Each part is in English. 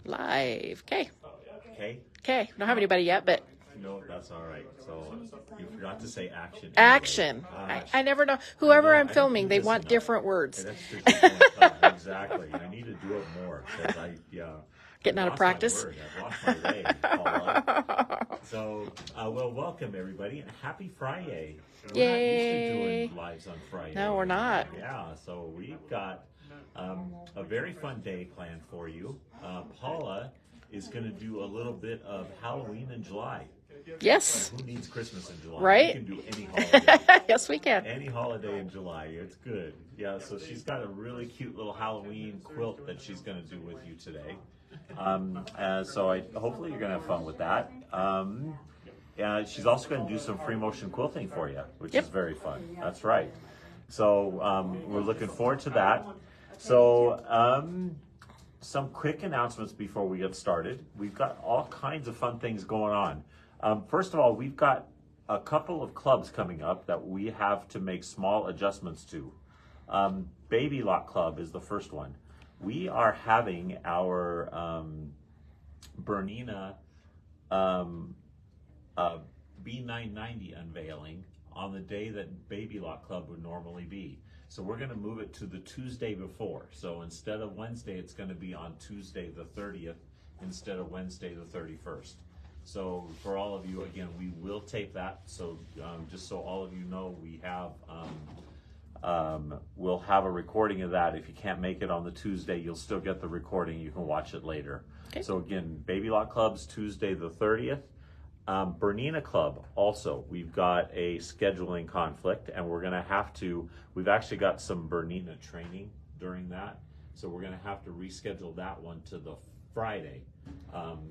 Live. Okay. Okay. Okay. Don't have anybody yet, but No, that's all right. So you forgot to say action. Anyway. action. I never know. Whoever I'm filming, they want different words. That's just exactly. I need to do it more because Getting out of practice. I've lost my way, Paula. So, well, welcome everybody, and happy Friday. We're not used to doing lives on Friday. No, we're not. Yeah, so we've got a very fun day planned for you. Paula is going to do a little bit of Halloween in July. Yes. Who needs Christmas in July? Right? We can do any holiday. Yes, we can. Any holiday in July. It's good. Yeah, so she's got a really cute little Halloween quilt that she's going to do with you today. So hopefully you're going to have fun with that. She's also going to do some free motion quilting for you, which is very fun. That's right. So we're looking forward to that. So some quick announcements before we get started. We've got all kinds of fun things going on. First of all, we've got a couple of clubs coming up that we have to make small adjustments to. Baby Lock Club is the first one. We are having our Bernina B990 unveiling on the day that Baby Lock Club would normally be. So we're going to move it to the Tuesday before. So instead of Wednesday, it's going to be on Tuesday the 30th instead of Wednesday the 31st. So for all of you, again, we will tape that. So just so all of you know, we'll have a recording of that. If you can't make it on the Tuesday, you'll still get the recording. You can watch it later. Okay. So again, Baby Lock Club's Tuesday the 30th. Bernina Club also, we've got a scheduling conflict, and we're going to have to, we've actually got some Bernina training during that, so we're going to have to reschedule that one to the Friday.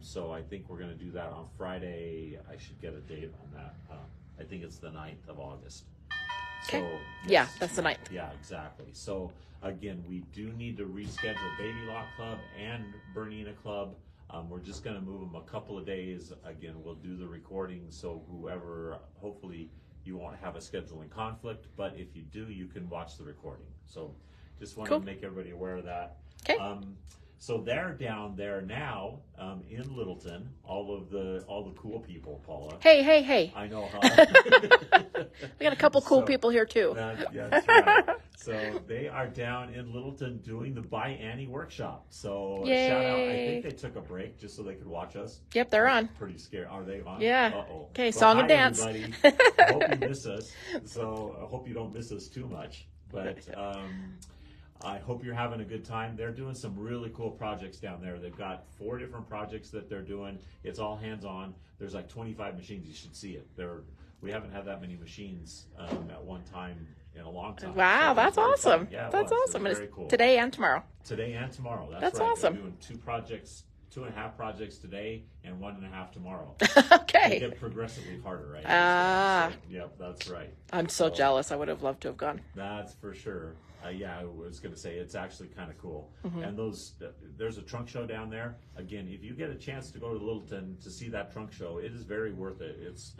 So I think we're going to do that on Friday. I should get a date on that. I think it's the 9th of August. Okay. So, yes. Yeah, that's the 9th. Yeah, exactly. So again, we do need to reschedule Baby Lock Club and Bernina Club. We're just going to move them a couple of days. Again, we'll do the recording, so whoever, hopefully you won't have a scheduling conflict, but if you do, you can watch the recording. So just wanted to make everybody aware of that. Okay. So they're down there now in Littleton, all the cool people, Paula. Hey. I know, huh? We got a couple cool people here too. That's right. So they are down in Littleton doing the By Annie workshop. So shout out. I think they took a break just so they could watch us. Yep, they're on. Pretty scared. Are they on? Yeah. Uh-oh. Okay, song and dance. Everybody. I hope you miss us. So I hope you don't miss us too much. But I hope you're having a good time. They're doing some really cool projects down there. They've got 4 different projects that they're doing. It's all hands-on. There's like 25 machines. You should see it. We haven't had that many machines at one time in a long time. Wow, so that's awesome. Yeah, that's awesome. It's very cool. Today and tomorrow. Today and tomorrow. That's right. awesome. We're doing 2 projects, 2.5 projects today, and 1.5 tomorrow. Okay. They get progressively harder, right? Ah. Yeah, that's right. I'm so jealous. I would have loved to have gone. That's for sure. Yeah, I was going to say it's actually kind of cool. Mm-hmm. And there's a trunk show down there. Again, if you get a chance to go to Littleton to see that trunk show, it is very worth it. It's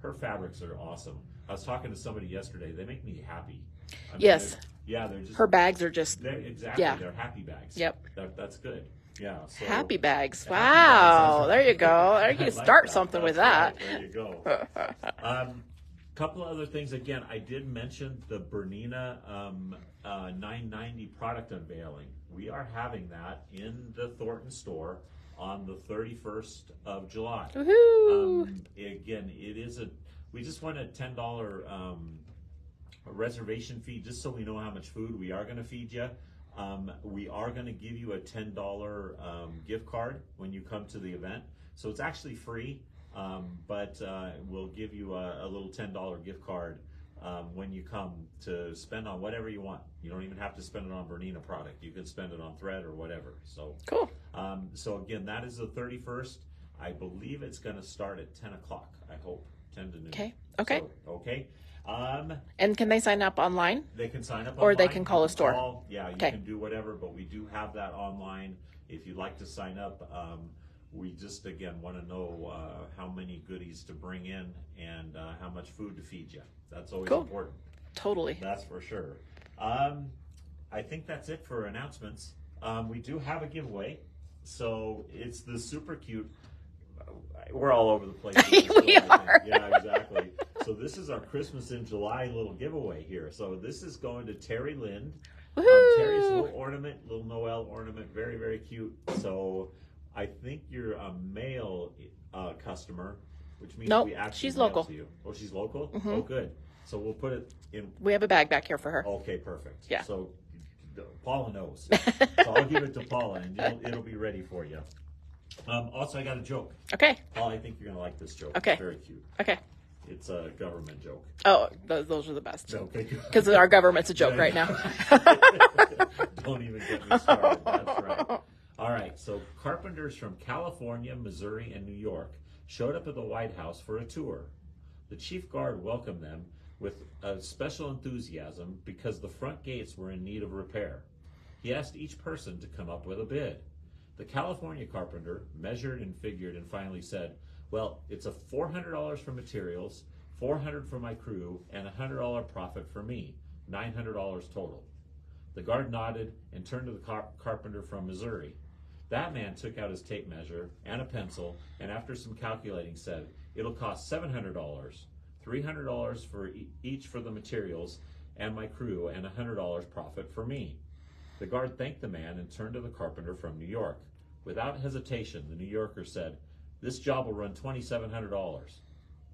her fabrics are awesome. I was talking to somebody yesterday. They make me happy. I mean, yes. They're just her bags are just exactly. Yeah. They're happy bags. Yep. That's good. Yeah. So, happy bags. Happy Wow. bags. There you go. There you can start that. something with That's that. right. There you go. Couple of other things. Again, I did mention the Bernina 990 product unveiling. We are having that in the Thornton store on the 31st of July. Woohoo! Again, we just want a $10 reservation fee just so we know how much food we are going to feed you. We are going to give you a $10 gift card when you come to the event. So it's actually free. But we'll give you a little $10 gift card when you come to spend on whatever you want. You don't even have to spend it on Bernina product. You can spend it on thread or whatever. So cool. So again, that is the 31st. I believe it's going to start at 10 o'clock. I hope 10 to noon. Okay. So, okay. And can they sign up online? They can sign up or online. they can call a store. You can do whatever, but we do have that online. If you'd like to sign up, we just, again, want to know how many goodies to bring in and how much food to feed you. That's always important. Totally. That's for sure. I think that's it for announcements. We do have a giveaway. So it's the super cute. We're all over the place. We are. Yeah, exactly. So this is our Christmas in July little giveaway here. So this is going to Terry Lind. Terry's little ornament, little Noel ornament, very, very cute. So I think you're a male customer, which means we actually she's mail local. to you. Oh, she's local? Oh, good. So we'll put it in. We have a bag back here for her. Okay, perfect. Yeah. So Paula knows. So I'll give it to Paula, and it'll be ready for you. Also, I got a joke. Okay. Paula, I think you're going to like this joke. Okay. It's very cute. Okay. It's a government joke. Oh, those are the best. Okay, good. Because our government's a joke right now. Don't even get me started. That's right. All right, so carpenters from California, Missouri, and New York showed up at the White House for a tour. The chief guard welcomed them with a special enthusiasm because the front gates were in need of repair. He asked each person to come up with a bid. The California carpenter measured and figured and finally said, well, it's a $400 for materials, $400 for my crew, and a $100 profit for me, $900 total. The guard nodded and turned to the carpenter from Missouri. That man took out his tape measure and a pencil, and after some calculating said, it'll cost $700, $300 for each for the materials and my crew, and $100 profit for me. The guard thanked the man and turned to the carpenter from New York. Without hesitation, the New Yorker said, this job will run $2,700.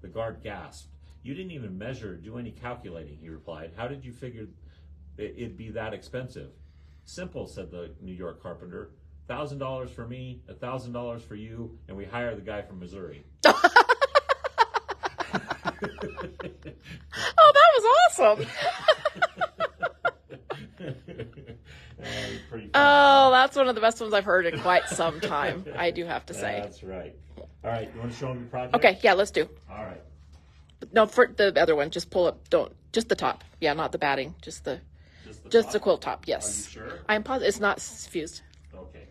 The guard gasped. You didn't even measure or do any calculating, he replied. How did you figure it'd be that expensive? Simple, said the New York carpenter. $1,000 for me, $1,000 for you, and we hire the guy from Missouri. Oh, that was awesome. Oh, that's one of the best ones I've heard in quite some time, I do have to say. That's right. All right, you want to show them your project? Okay, yeah, let's do. All right. No, for the other one, just pull up, just the top. Yeah, not the batting, just the quilt top, yes. Are you sure? I'm positive, it's not fused. Okay.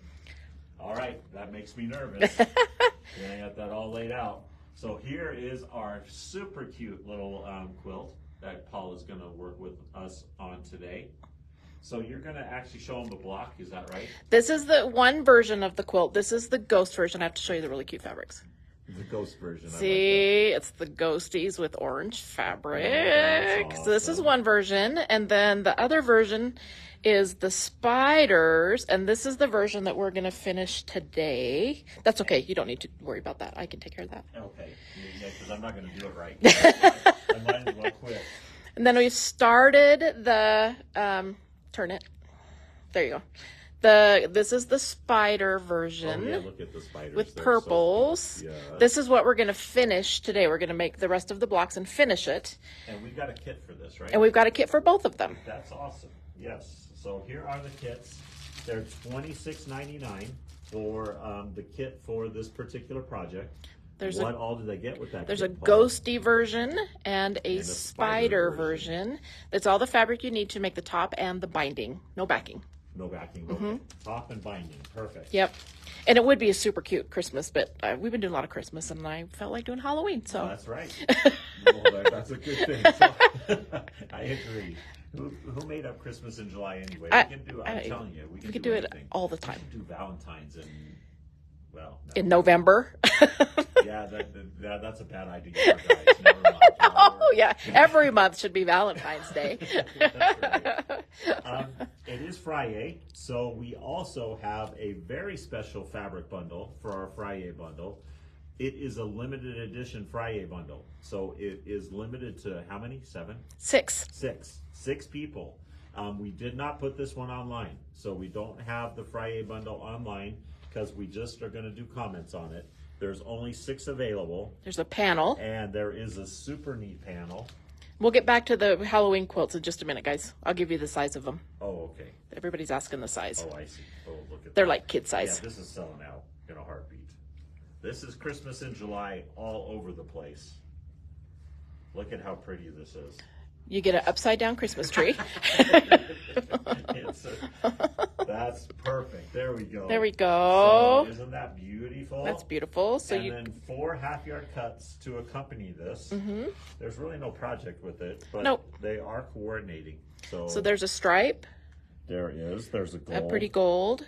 All right, that makes me nervous. I got that all laid out. So here is our super cute little quilt that Paula's going to work with us on today. So you're going to actually show them the block, is that right? This is the one version of the quilt. This is the ghost version. I have to show you the really cute fabrics. The ghost version. See, it's the ghosties with orange fabric. Oh, awesome. So this is one version, and then the other version is the spiders, and this is the version that we're going to finish today. That's okay. You don't need to worry about that. I can take care of that. Okay. Yeah, because I'm not going to do it right. I might as well quit. And then we've started the, turn it. There you go. This is the spider version. Oh, yeah, look at the spiders. With purples. So yeah. This is what we're going to finish today. We're going to make the rest of the blocks and finish it. And we've got a kit for this, right? And we've got a kit for both of them. That's awesome. Yes. So here are the kits. They're $26.99 for the kit for this particular project. What all did they get with that? There's a ghosty version and a spider version. That's all the fabric you need to make the top and the binding. No backing. No backing. Okay. Top and binding. Perfect. Yep. And it would be a super cute Christmas, but we've been doing a lot of Christmas, and I felt like doing Halloween. So that's right. Well, that's a good thing. So, I agree. Who made up Christmas in July anyway? We can do. I'm telling you, we can do it all the time. We can do Valentine's in in November. Yeah, that's a bad idea. Guys. Never mind. Oh yeah, every month should be Valentine's Day. That's right. It is Friday, so we also have a very special fabric bundle for our Friday bundle. It is a limited edition Friday bundle, so it is limited to how many? 7? 6. 6 people. We did not put this one online, so we don't have the Friday bundle online because we just are going to do comments on it. There's only 6 available. There's a panel. And there is a super neat panel. We'll get back to the Halloween quilts in just a minute, guys. I'll give you the size of them. Oh, okay. Everybody's asking the size. Oh, I see. Oh, look at that. They're like kid size. Yeah, this is selling out in a heartbeat. This is Christmas in July all over the place. Look at how pretty this is. You get an upside down Christmas tree. That's perfect. There we go. There we go. So isn't that beautiful? That's beautiful. So and then 4 half-yard cuts to accompany this. There's really no project with it, but they are coordinating. So there's a stripe. There is. There's a gold. A pretty gold.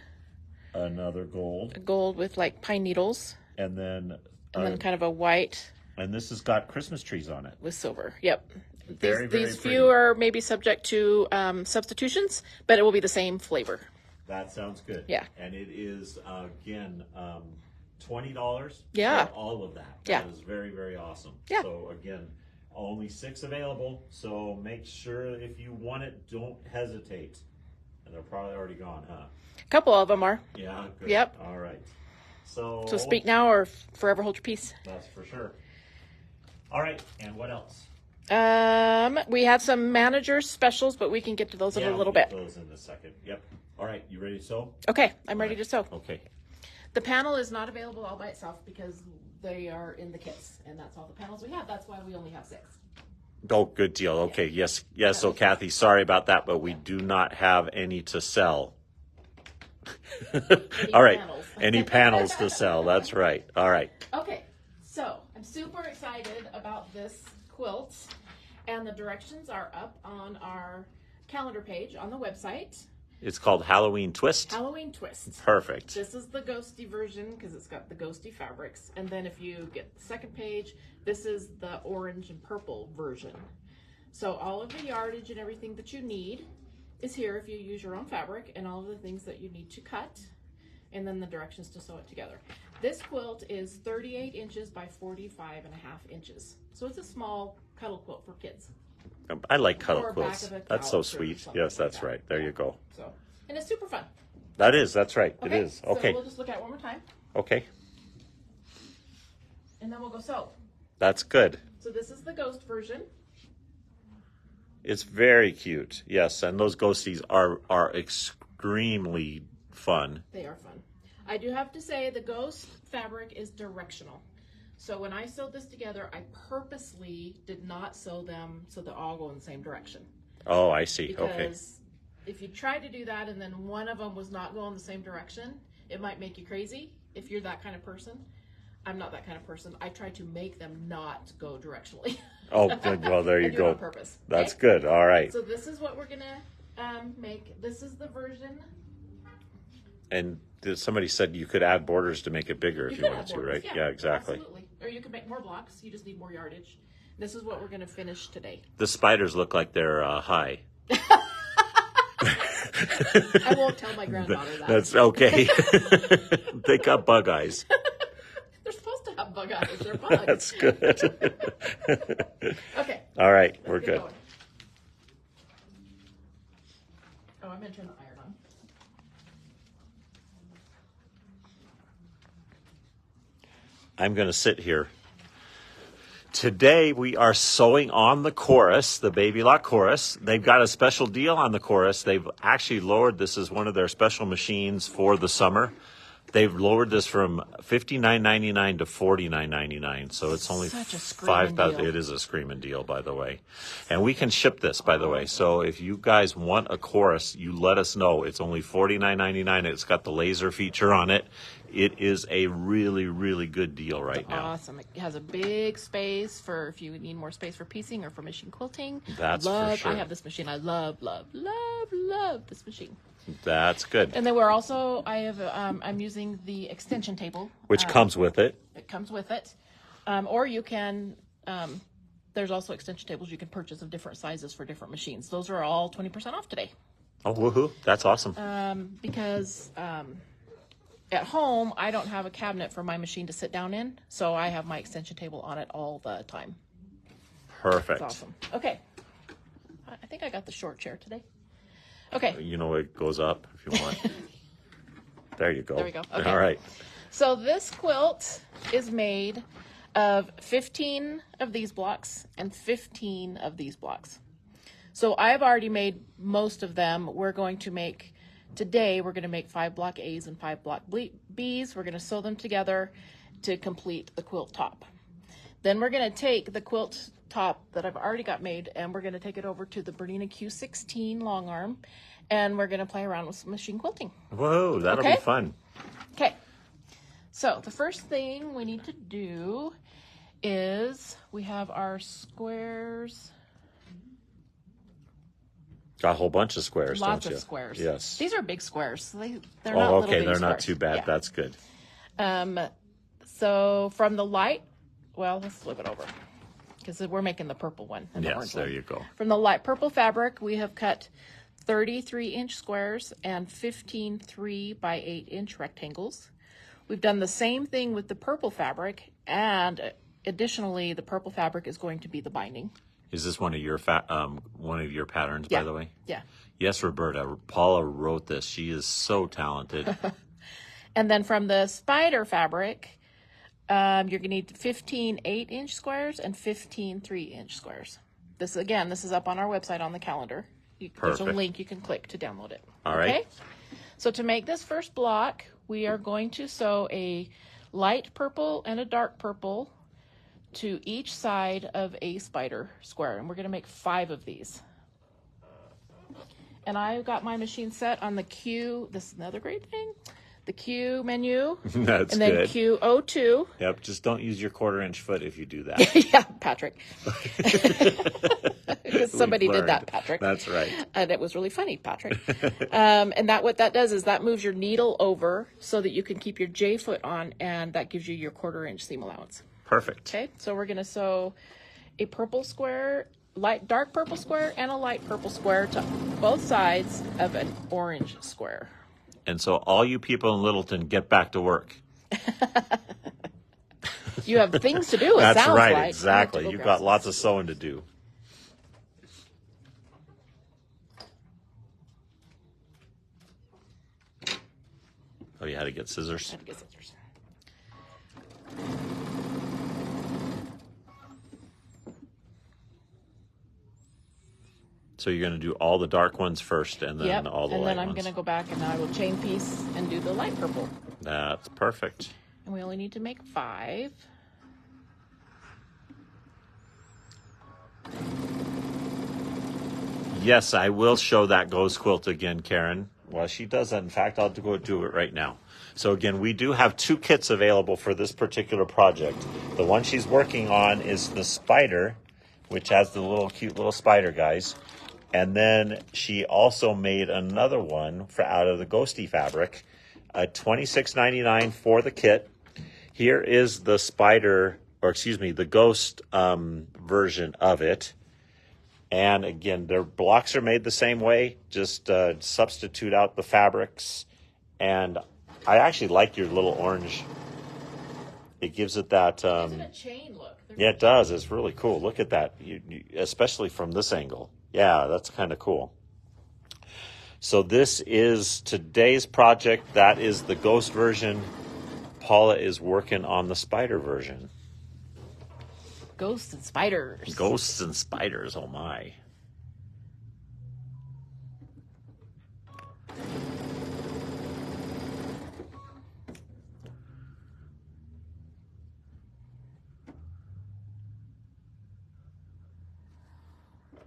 Another gold. A gold with like pine needles. And then kind of a white. And this has got Christmas trees on it. With silver. Yep. Very these pretty. few are maybe subject to substitutions, but it will be the same flavor. That sounds good. Yeah. And it is, again, $20 Yeah. for all of that. Yeah. That is very, very awesome. Yeah. So, again, only 6 available. So make sure if you want it, don't hesitate. And they're probably already gone, huh? A couple of them are. Yeah, good. Yep. All right. So speak now or forever hold your peace. That's for sure. All right. And what else? We have some manager specials, but we can get to those in a little bit. Those in a second. Yep. All right. You ready to sew? Okay. I'm ready to sew. Okay. The panel is not available all by itself because they are in the kits, and that's all the panels we have. That's why we only have 6. Oh, good deal. Okay. Yes. Yes. So Kathy, sorry about that, but we do not have any to sell. All right. Any panels to sell. That's right. All right. Okay. So I'm super excited about this quilt, and the directions are up on our calendar page on the website. It's called Halloween Twist. Halloween Twist. Perfect. This is the ghosty version because it's got the ghosty fabrics. And then if you get the second page, this is the orange and purple version. So all of the yardage and everything that you need is here if you use your own fabric, and all of the things that you need to cut, and then the directions to sew it together. This quilt is 38 inches by 45 and a half inches. So it's a small cuddle quilt for kids. I like cuddle Or quilts. back of a That's so couch or sweet. something Yes, like that's that. right. There you go. So, and it's super fun. That is. That's right. Okay, It is. Okay. So we'll just look at it one more time, Okay. and then we'll go sew. That's good. So this is the ghost version. It's very cute. Yes, and those ghosties are extremely fun. They are fun. I do have to say the ghost fabric is directional. So when I sewed this together, I purposely did not sew them so they all go in the same direction. Oh, I see. Because Okay. if you try to do that and then one of them was not going the same direction, it might make you crazy if you're that kind of person. I'm not that kind of person. I try to make them not go directionally. Oh, good. Well, there you I do it go. on purpose. That's Okay? good. All right. So this is what we're gonna make. This is the version. And somebody said you could add borders to make it bigger if you could wanted add to, borders, right? Yeah, exactly. Absolutely. Or you can make more blocks. You just need more yardage. This is what we're gonna finish today. The spiders look like they're high. I won't tell my granddaughter that. That's okay. They got bug eyes. They're supposed to have bug eyes. They're bugs. That's good. Okay. All right, Let's we're get good. going. Oh, I'm gonna turn the iron on. I'm going to sit here. Today we are sewing on the chorus, the Baby Lock chorus. They've got a special deal on the chorus. They've actually lowered, this is one of their special machines for the summer. They've lowered this from $59.99 to $49.99, so it's only Such a screaming $5,000. deal. It is a screaming deal, by the way. And we can ship this, by the way. So if you guys want a chorus, you let us know. It's only $49.99. It's got the laser feature on it. It is a really, really good deal right now. Awesome. It has a big space for if you need more space for piecing or for machine quilting. That's for sure. I have this machine. I love this machine. That's good. And then we're also, I'm using the extension table. Which comes with it. It comes with it. Or you can, there's also extension tables you can purchase of different sizes for different machines. Those are all 20% off today. Oh, woohoo. That's awesome. Because at home, I don't have a cabinet for my machine to sit down in. So I have my extension table on it all the time. Perfect. It's awesome. Okay. I think I got the short chair today. Okay. You know, it goes up if you want. There you go. There we go. Okay. All right. So this quilt is made of 15 of these blocks and 15 of these blocks. So I've already made most of them. We're going to make, today we're going to make 5 block A's and 5 block B's. We're going to sew them together to complete the quilt top. Then we're going to take the quilt top that I've already got made and we're going to take it over to the Bernina Q16 long arm and we're going to play around with some machine quilting. Whoa, that'll Okay. be fun. Okay, so the first thing we need to do is we have our squares Got a whole bunch of squares, Lots don't you? of squares. Yes. These are big squares. So they're Oh, not little okay. bitty They're not squares. too bad. Yeah. That's good. So from the light, well, let's flip it over because we're making the purple one. And the Yes, orange there one. you go. From the light purple fabric, we have cut 33-inch squares and 15 3x8-inch rectangles. We've done the same thing with the purple fabric, and additionally, the purple fabric is going to be the binding. Is this one of your patterns, by the way? Yeah. Yes, Roberta. Paula wrote this. She is so talented. And then from the spider fabric, you're going to need 15 8-inch squares and 15 3-inch squares. This is up on our website on the calendar. There's a link you can click to download it. All right. So to make this first block, we are going to sew a light purple and a dark purple to each side of a spider square. And we're going to make 5 of these. And I've got my machine set on the Q. This is another great thing. The Q menu. That's and then good. Q02. Yep, just don't use your 1/4-inch foot if you do that. Yeah, Patrick. Because somebody did that, Patrick. That's right. And it was really funny, Patrick. And what that does is that moves your needle over so that you can keep your J foot on, and that gives you your 1/4-inch seam allowance. Perfect. Okay, so we're going to sew a purple square, dark purple square, and a light purple square to both sides of an orange square. And so all you people in Littleton, get back to work. You have things to do, it That's sounds right, like. exactly. You've got lots of sewing to do. Oh, you had to get scissors? I had to get scissors. So you're going to do all the dark ones first and then all the light ones. And then I'm going to go back and I will chain piece and do the light purple. That's perfect. And we only need to make 5. Yes, I will show that ghost quilt again, Karen. Well, she does that. In fact, I'll go do it right now. So again, we do have 2 kits available for this particular project. The one she's working on is the spider, which has the cute little spider guys. And then she also made another one out of the ghosty fabric, $26.99 for the kit. Here is the spider, the ghost version of it. And again, their blocks are made the same way. Just substitute out the fabrics. And I actually like your little orange. It gives it that. Isn't it a chain look? Yeah, it does. It's really cool. Look at that, especially from this angle. Yeah, that's kind of cool. So this is today's project. That is the ghost version. Paula is working on the spider version. Ghosts and spiders. Ghosts and spiders, oh my.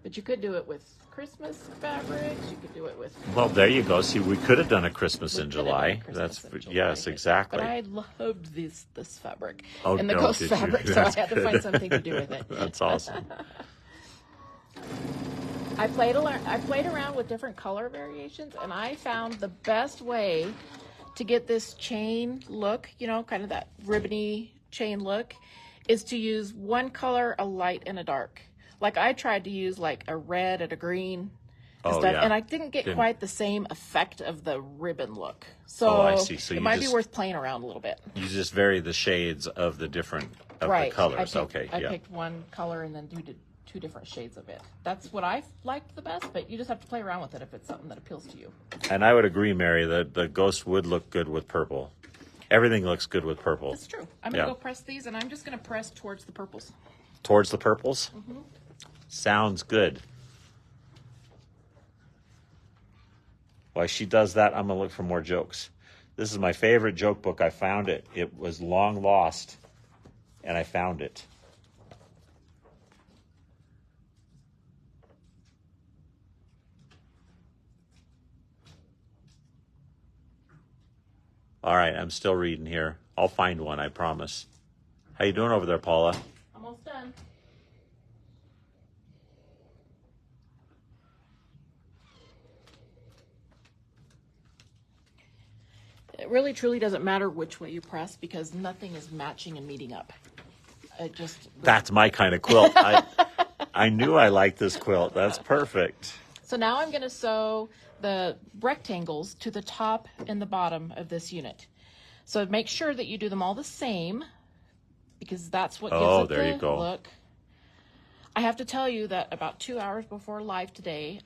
But you could do it with Christmas fabrics. You could do it with. Well, there you go. See, we could have done a Christmas in July. Yes, exactly. But I loved this fabric and the ghost fabric, so I had to find something to do with it. That's awesome. I played around with different color variations, and I found the best way to get this chain look, kind of that ribbony chain look, is to use one color, a light, and a dark. Like I tried to use like a red and a green and stuff, and I didn't get quite the same effect of the ribbon look. So, I see. So it might be worth playing around a little bit. You just vary the shades of the different the colors. I picked one color and then do 2 different shades of it. That's what I liked the best, but you just have to play around with it if it's something that appeals to you. And I would agree, Mary, that the ghost would look good with purple. Everything looks good with purple. That's true. I'm going to go press these, and I'm just going to press towards the purples. Towards the purples? Mm-hmm. Sounds good. While she does that, I'm going to look for more jokes. This is my favorite joke book. I found it. It was long lost, and I found it. All right, I'm still reading here. I'll find one, I promise. How you doing over there, Paula? Almost done. really truly doesn't matter which way you press because nothing is matching and meeting up. It just... That's my kind of quilt. I knew I liked this quilt. That's perfect. So now I'm going to sew the rectangles to the top and the bottom of this unit. So make sure that you do them all the same because that's what gives it the look. I have to tell you that about 2 hours before live today,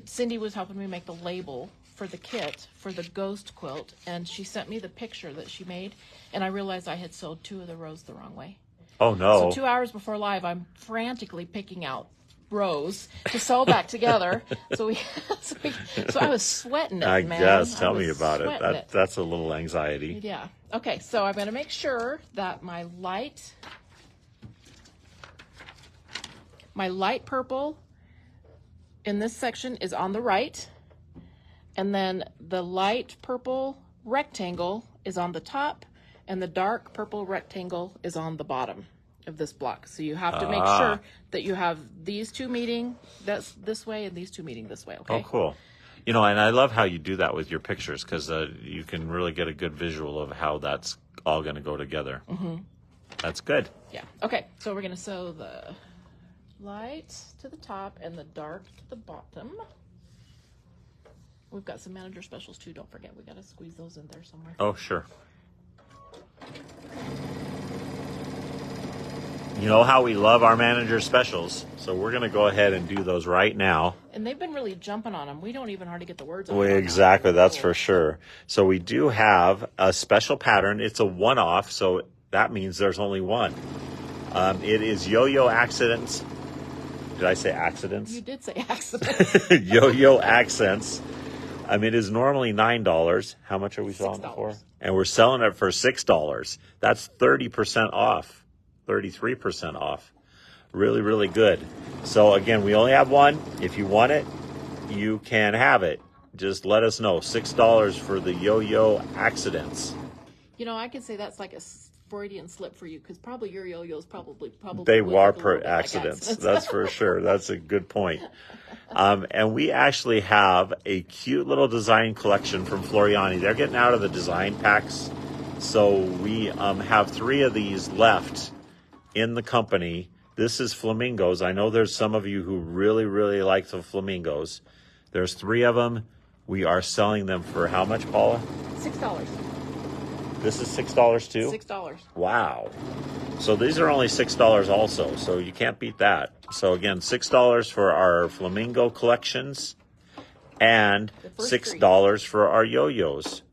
Cindy was helping me make the label for the kit for the ghost quilt, and she sent me the picture that she made, and I realized I had sewed 2 of the rows the wrong way. Oh no. So 2 hours before live, I'm frantically picking out rows to sew back together. So I was sweating it, I man. guess. Tell me about it. That's a little anxiety. Yeah. Okay, so I'm going to make sure that my light purple in this section is on the right, and then the light purple rectangle is on the top, and the dark purple rectangle is on the bottom of this block. So you have to make sure that you have these 2 meeting this way and these 2 meeting this way, okay? Oh, cool. You know, and I love how you do that with your pictures because you can really get a good visual of how that's all going to go together. Mm-hmm. That's good. Yeah. Okay, so we're going to sew the light to the top and the dark to the bottom. We've got some manager specials too. Don't forget, we got to squeeze those in there somewhere. Oh, sure. You know how we love our manager specials, so we're going to go ahead and do those right now. And they've been really jumping on them. We don't even hardly get the words on Well, exactly, that's for sure. So we do have a special pattern. It's a one-off, so that means there's only one. It is Yo-Yo Accidents. Did I say accidents? You did say accidents. Yo-Yo Accents. It is normally $9. How much are we selling it for? And we're selling it for $6. That's 30% off. 33% off. Really, really good. So again, we only have one. If you want it, you can have it. Just let us know. $6 for the Yo-Yo Accidents. You know, I could say that's like a Freudian slip for you because probably your yo-yos probably they are per accidents. Like that's for sure. That's a good point. And we actually have a cute little design collection from Floriani. They're getting out of the design packs, so we have 3 of these left in the company. This is flamingos. I know there's some of you who really, really like the flamingos. There's 3 of them. We are selling them for how much, Paula? $6. This is $6 too? $6. Wow. So these are only $6 also, so you can't beat that. So again, $6 for our flamingo collections and $6 for our yo-yos.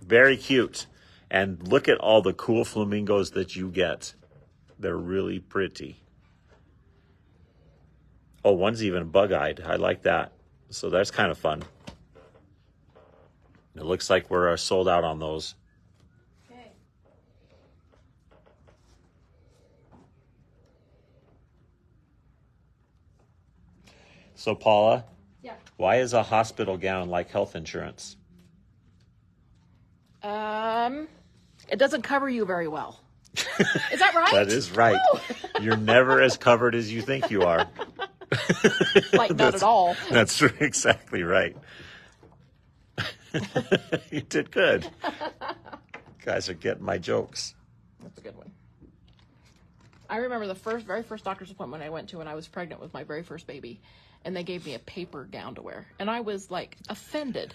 Very cute. And look at all the cool flamingos that you get. They're really pretty. Oh, one's even bug-eyed. I like that. So that's kind of fun. It looks like we're sold out on those. Okay. So, Paula, yeah. Why is a hospital gown like health insurance? It doesn't cover you very well. Is that right? That is right. Woo! You're never as covered as you think you are. Like not at all. That's exactly right. You did good. You guys are getting my jokes. That's a good one. I remember the very first doctor's appointment I went to when I was pregnant with my very first baby, and they gave me a paper gown to wear, and I was like offended.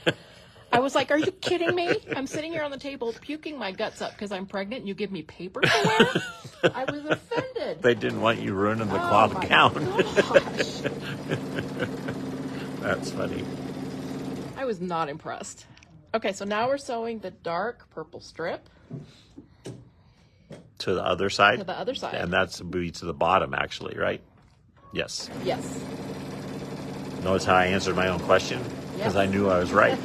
I was like, "Are you kidding me? I'm sitting here on the table puking my guts up because I'm pregnant, and you give me paper to wear?" I was offended. They didn't want you ruining the cloth gown. Gosh. That's funny. I was not impressed. Okay, so now we're sewing the dark purple strip to the other side. To the other side, and that's be to the bottom, actually, right? Yes. Yes. Notice how I answered my own question because I knew I was right.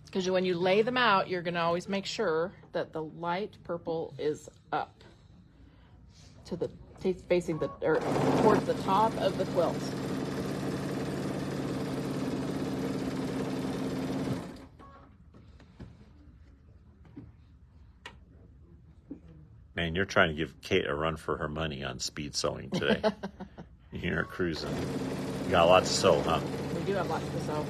Because when you lay them out, you're going to always make sure that the light purple is up to the facing the or towards the top of the quilt. Man, you're trying to give Kate a run for her money on speed sewing today. You're cruising. got lots to sew, huh? We do have lots to sew.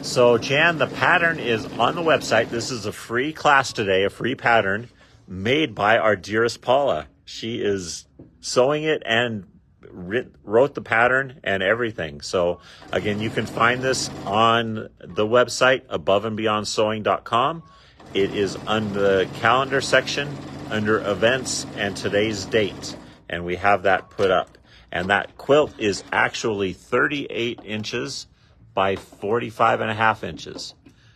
So, Jan, the pattern is on the website. This is a free class today, a free pattern made by our dearest Paula. She is sewing it and wrote the pattern and everything. So, again, you can find this on the website, aboveandbeyondsewing.com. It is on the calendar section under events and today's date. And we have that put up. And that quilt is actually 38 inches by 45.5 inches.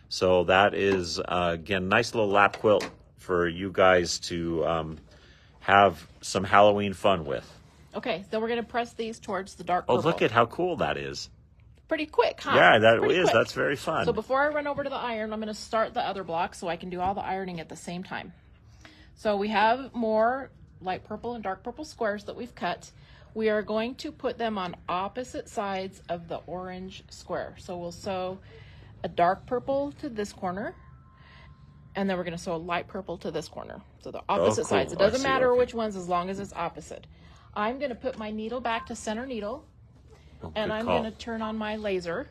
So that is, again, nice little lap quilt for you guys to have some Halloween fun with. Okay, so we're going to press these towards the dark purple. Oh, look at how cool that is. Pretty quick, huh? Yeah, that is. is. That's very fun. So before I run over to the iron, I'm going to start the other block so I can do all the ironing at the same time. So we have more light purple and dark purple squares that we've cut. We are going to put them on opposite sides of the orange square. So we'll sew a dark purple to this corner, and then we're going to sew a light purple to this corner. So the opposite sides. It doesn't matter which ones as long as it's opposite. I'm going to put my needle back to center needle, and I'm going to turn on my laser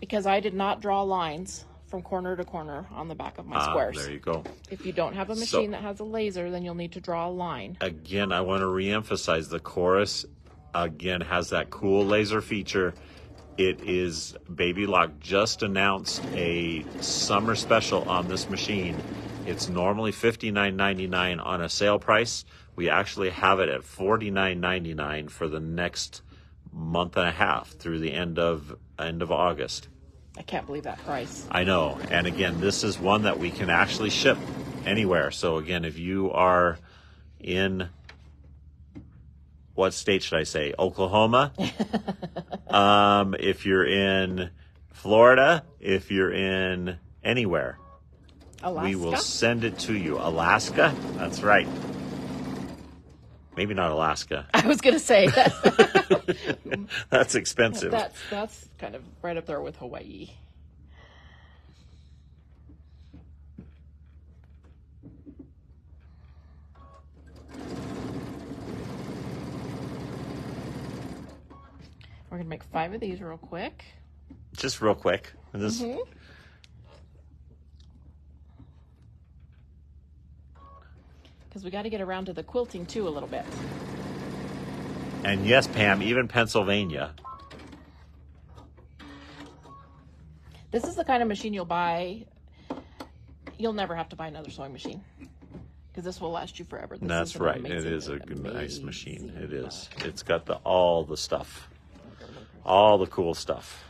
because I did not draw lines from corner to corner on the back of my squares. There you go. If you don't have a machine that has a laser, then you'll need to draw a line. Again, I want to reemphasize the chorus, again, has that cool laser feature. It is, Baby Lock just announced a summer special on this machine. It's normally $59.99 on a sale price. We actually have it at $49.99 for the next month and a half through the end of August. I can't believe that price. I know. And again, this is one that we can actually ship anywhere. So again, if you are in, what state should I say? Oklahoma. If you're in Florida, if you're in anywhere, Alaska? we will send it to you. Alaska? That's right. Maybe not Alaska. I was going to say that. That's expensive. That's kind of right up there with Hawaii. We're going to make 5 of these real quick. Just real quick. This. Because we got to get around to the quilting too a little bit. And yes, Pam, even Pennsylvania. This is the kind of machine you'll buy. You'll never have to buy another sewing machine because this will last you forever. That's right. It is a nice machine. It is. It's got all the stuff, all the cool stuff.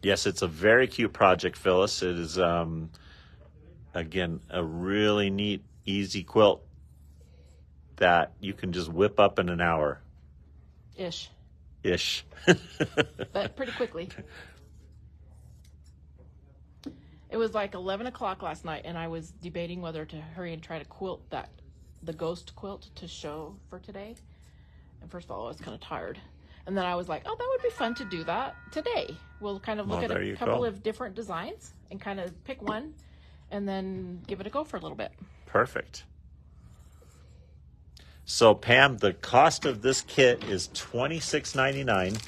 Yes, it's a very cute project, Phyllis. It is, again, a really neat, easy quilt that you can just whip up in an hour. Ish. But pretty quickly. It was like 11 o'clock last night, and I was debating whether to hurry and try to quilt the ghost quilt to show for today. And first of all, I was kind of tired. And then I was like, oh, that would be fun to do that today. We'll kind of look at a couple of different designs and kind of pick one and then give it a go for a little bit. Perfect. So, Pam, the cost of this kit is $26.99.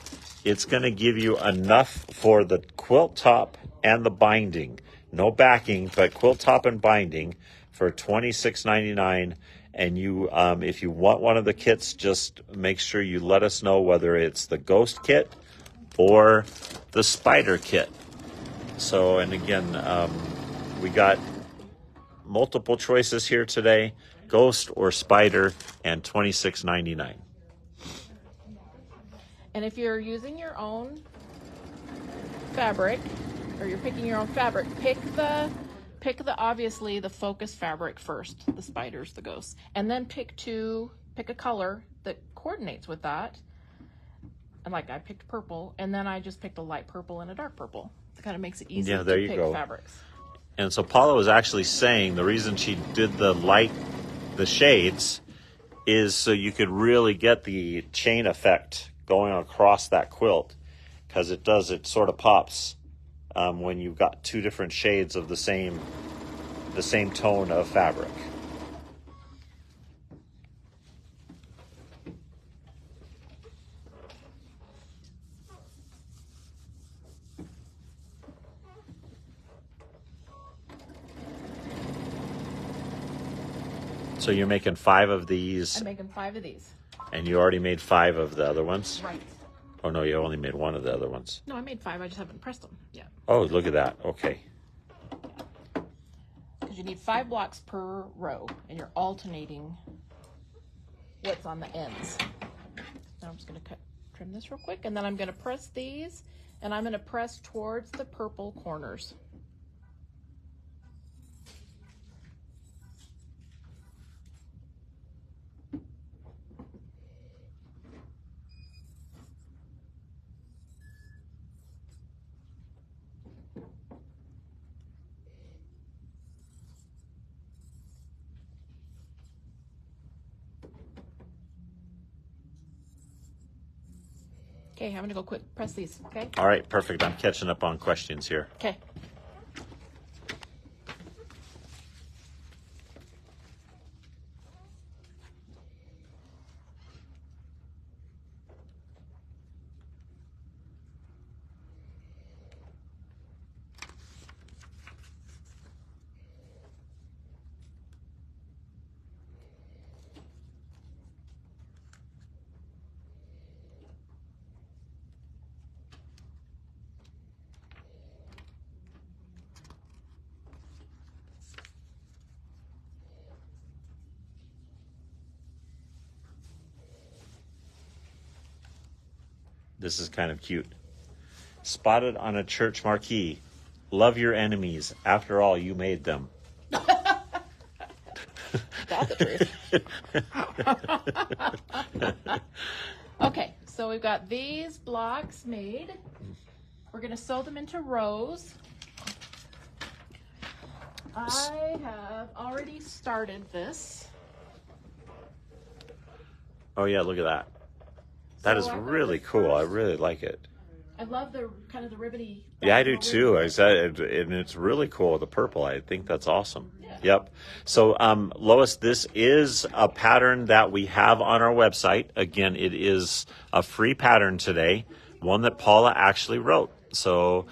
It's going to give you enough for the quilt top and the binding. No backing, but quilt top and binding for $26.99. And you, if you want one of the kits, just make sure you let us know whether it's the ghost kit or the spider kit. So, and again, we got multiple choices here today, ghost or spider, and $26.99. And if you're using your own fabric, or you're picking your own fabric, pick the obviously the focus fabric first, the spiders, the ghosts, and then pick a color that coordinates with that. And like I picked purple, and then I just picked a light purple and a dark purple. It kind of makes it easy to pick fabrics. And so Paula was actually saying the reason she did the shades is so you could really get the chain effect going across that quilt, because it sort of pops when you've got two different shades of the same tone of fabric. So you're making 5 of these. I'm making 5 of these. And you already made 5 of the other ones? Right. Oh, no, you only made 1 of the other ones. No, I made 5. I just haven't pressed them yet. Oh, look at that. Okay. Because you need 5 blocks per row, and you're alternating what's on the ends. Now I'm just going to trim this real quick, and then I'm going to press these, and I'm going to press towards the purple corners. Okay, I'm gonna go quick press these, okay? All right, perfect. I'm catching up on questions here. Okay. This is kind of cute. Spotted on a church marquee. Love your enemies. After all, you made them. That's the truth. Okay, so we've got these blocks made. We're going to sew them into rows. I have already started this. Oh, yeah, look at that. That is really cool. I really like it. I love the kind of the ribbony. Yeah, I do too. I said, and it's really cool. The purple, I think that's awesome. Yeah. Yep. So, Lois, this is a pattern that we have on our website. Again, it is a free pattern today, one that Paula actually wrote. So,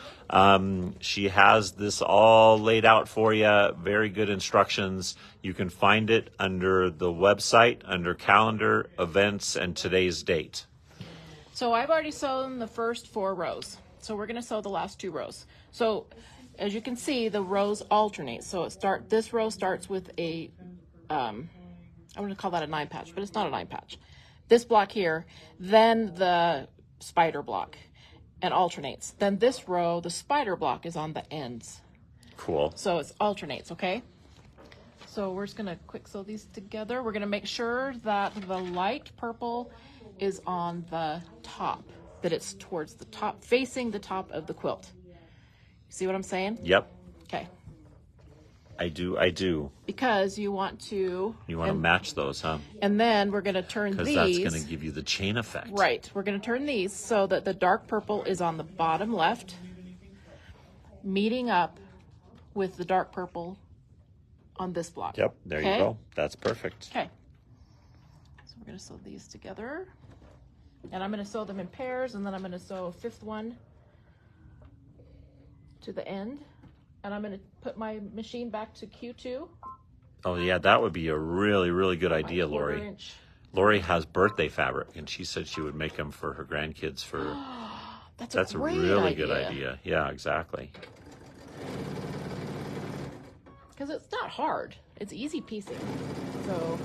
she has this all laid out for you. Very good instructions. You can find it under the website, under calendar, events, and today's date. So I've already sewn the first 4 rows. So we're going to sew the last 2 rows. So as you can see, the rows alternate. So this row starts with a, I'm going to call that a 9 patch, but it's not a 9 patch. This block here, then the spider block, and alternates. Then this row, the spider block is on the ends. Cool. So it alternates, okay? So we're just going to quick sew these together. We're going to make sure that the light purple is on the top, that it's towards the top, facing the top of the quilt. You see what I'm saying? Yep. Okay. I do. Because you want to... You want to match those, huh? And then we're going to turn these... Because that's going to give you the chain effect. Right. We're going to turn these so that the dark purple is on the bottom left, meeting up with the dark purple on this block. Yep, there you go. That's perfect. Okay. So we're going to sew these together. And I'm going to sew them in pairs, and then I'm going to sew a 5th one to the end. And I'm going to put my machine back to Q2. Oh, yeah, that would be a really, really good idea, Lori. Lori has birthday fabric, and she said she would make them for her grandkids for... That's a really good idea. Yeah, exactly. Because it's not hard. It's easy piecing. So...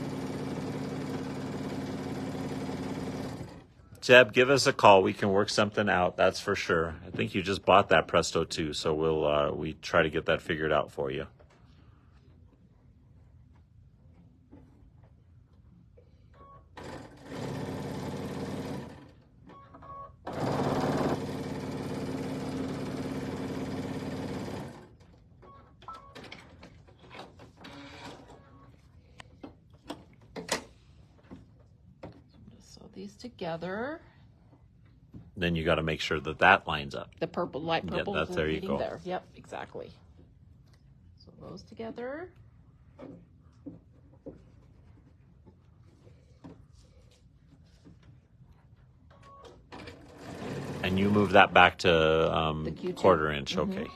Jeb, give us a call. We can work something out. That's for sure. I think you just bought that Presto too, so we try to get that figured out for you. These together. Then you got to make sure that that lines up. The purple, light purple, yeah, there you go. There. Yep, exactly. So those together. And you move that back to the Q2. 1/4 inch. Okay.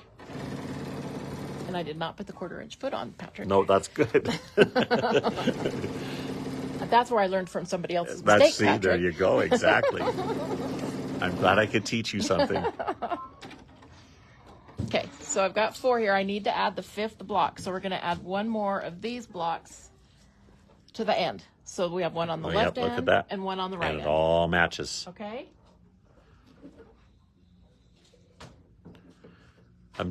And I did not put the 1/4-inch foot on the pattern. No, that's good. That's where I learned from somebody else's mistake, See, Patrick. there you go. Exactly. I'm glad I could teach you something. Okay, so I've got 4 here. I need to add the 5th block. So we're going to add 1 more of these blocks to the end. So we have 1 on the left look end at that. and 1 on the right And it end. all matches. Okay.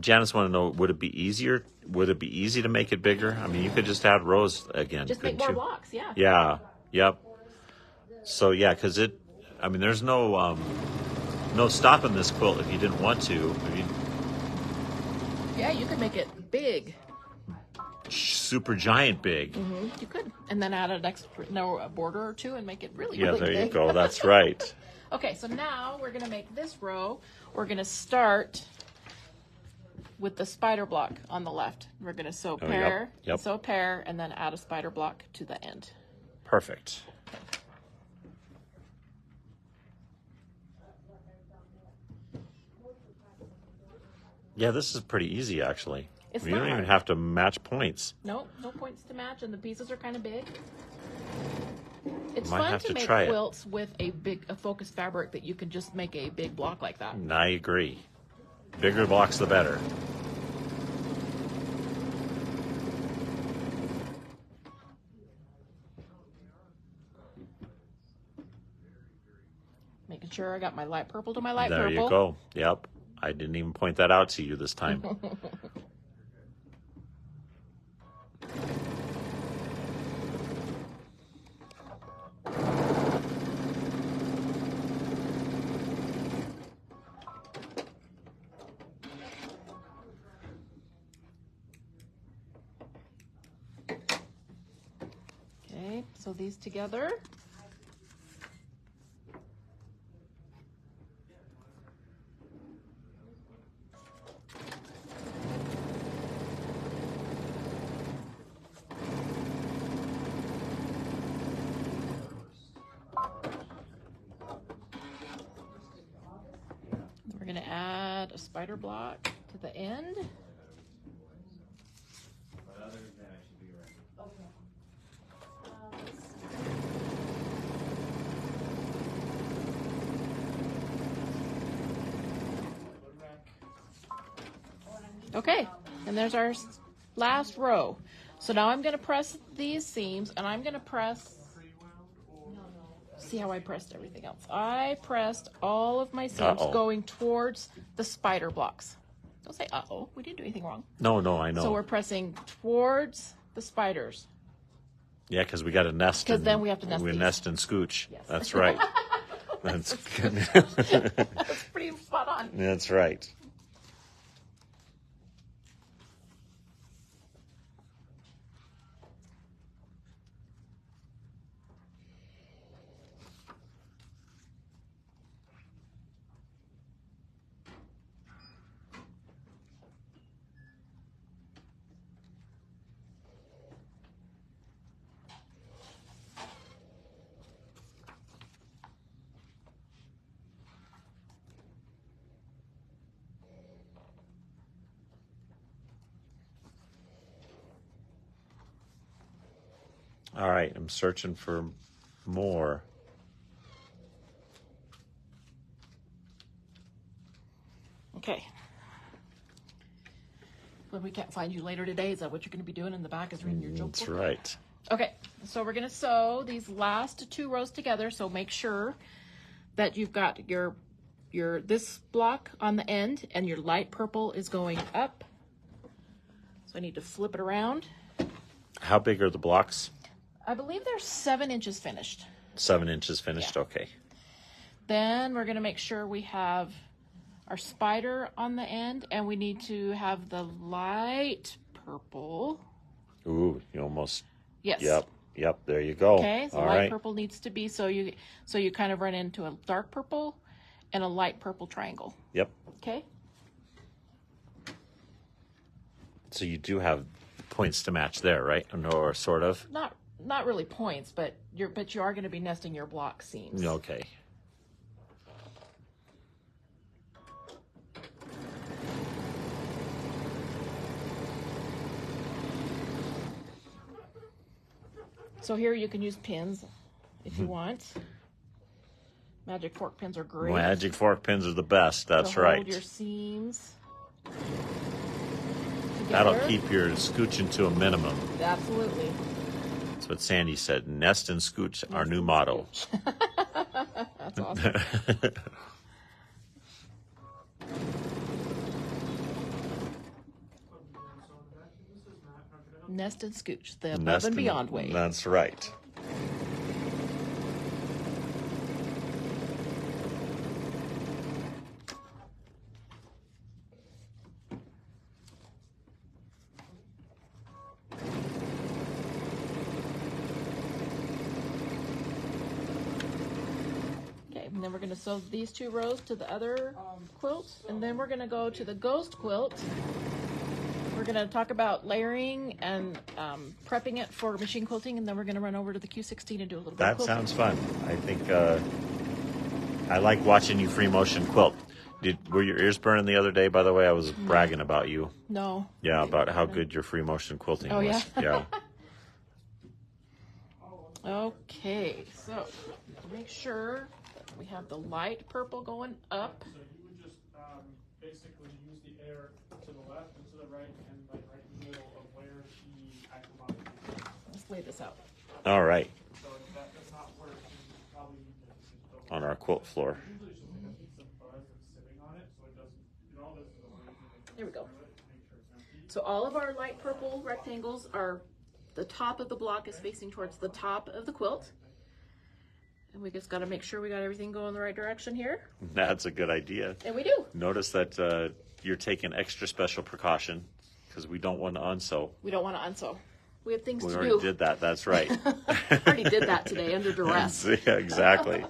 Janice want to know, would it be easier? Would it be easy to make it bigger? I mean, you could just add rows again, Just make couldn't more you? blocks, yeah. Yeah. Yep. So yeah, because I mean, there's no stopping this quilt if you didn't want to. I mean, Yeah, you could make it big. super giant big. You could. And then add a border or 2 and make it really, Yeah, really there big. you go. That's right. Okay, so now we're going to make this row. We're going to start with the spider block on the left. We're going to sew Oh, pair, yep. sew pair, and then add a spider block to the end. Perfect. Yeah, this is pretty easy, actually. It's You don't not even hard. have to match points. No points to match, and the pieces are kind of big. It's Might fun have to to make try it. quilts with a focused fabric that you can just make a big block like that. And I agree. Bigger blocks, the better. Making sure I got my light purple to my light There purple. you go. Yep. I didn't even point that out to you this time. Okay, so these together. We're going to add a spider block to the end. Okay, and there's our last row. So now I'm going to press these seams, and I'm going to press, see how I pressed everything else. I pressed all of my seams going towards the spider blocks. Don't say uh-oh, we didn't do anything wrong. No, I know. So we're pressing towards the spiders. Yeah, because we got to nest. Because then we have to nest We these. nest and scooch. Yes. That's right. That's good. That's pretty spot on. That's right. All right, I'm searching for more. Okay. When we can't find you later today, is that what you're going to be doing in the back, is reading your joke That's book? right. Okay, so we're going to sew these last 2 rows together. So make sure that you've got your this block on the end, and your light purple is going up. So I need to flip it around. How big are the blocks? I believe they're 7 inches finished. 7 inches finished. Yeah. Okay. Then we're going to make sure we have our spider on the end, and we need to have the light purple. Ooh, you almost. Yes. Yep. There you go. Okay, so All light right. purple needs to be, so you kind of run into a dark purple and a light purple triangle. Yep. Okay. So you do have points to match there, right? Or sort of. Not really points, but you are going to be nesting your block seams. Okay. So here you can use pins if you want. Magic fork pins are great. Magic fork pins are the best. That's to right. Hold your seams together. That'll keep your scooching to a minimum. Absolutely. That's what Sandy said. Nest and scooch, our new motto. That's awesome. Nest and scooch, the above and beyond way. That's right. And then we're going to sew these 2 rows to the other quilt, and then we're going to go to the ghost quilt. We're going to talk about layering and prepping it for machine quilting, and then we're going to run over to the Q16 and do a little bit of quilting. That sounds fun. I think I like watching you free motion quilt. Were your ears burning the other day, by the way? I was bragging about you. No. Yeah, about how good your free motion quilting was. Yeah? Yeah. Okay, so make sure we have the light purple going up. So you would just basically use the air to the left and to the right, and like right in the middle of where the actual body is. Let's lay this out. All right. So if that does not work, then you probably need to On our quilt floor. usually it's just like a piece of fuzz that's sitting on it, so it doesn't. All this is a way to There we go. make sure it's empty. So all of our light purple rectangles are, the top of the block is facing towards the top of the quilt. And we just got to make sure we got everything going the right direction here. That's a good idea. And we do. Notice that you're taking extra special precaution because we don't want to unsew. We don't want to unsew. We have things We to already do. did that. That's right. Already did that today under duress. Yeah, exactly.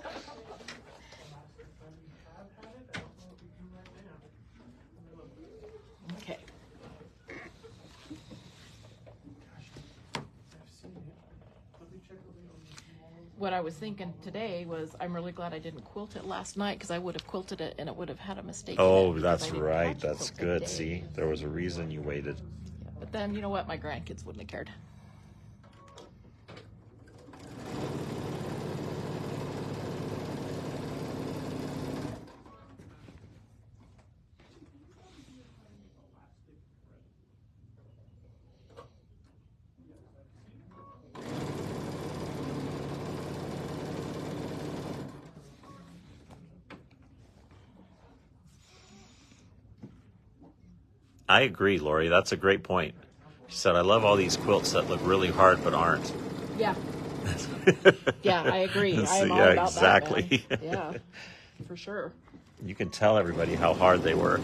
Okay. What I was thinking today was I'm really glad I didn't quilt it last night, because I would have quilted it and it would have had a mistake. Oh, in it that's because I didn't right. catch the That's quilt good. today. See, there was a reason you waited. Yeah, but then, you know what? My grandkids wouldn't have cared. I agree, Lori. That's a great point. She said, I love all these quilts that look really hard but aren't. Yeah. Yeah, I agree. I am all Yeah, about exactly. that, man. Yeah, for sure. You can tell everybody how hard they were.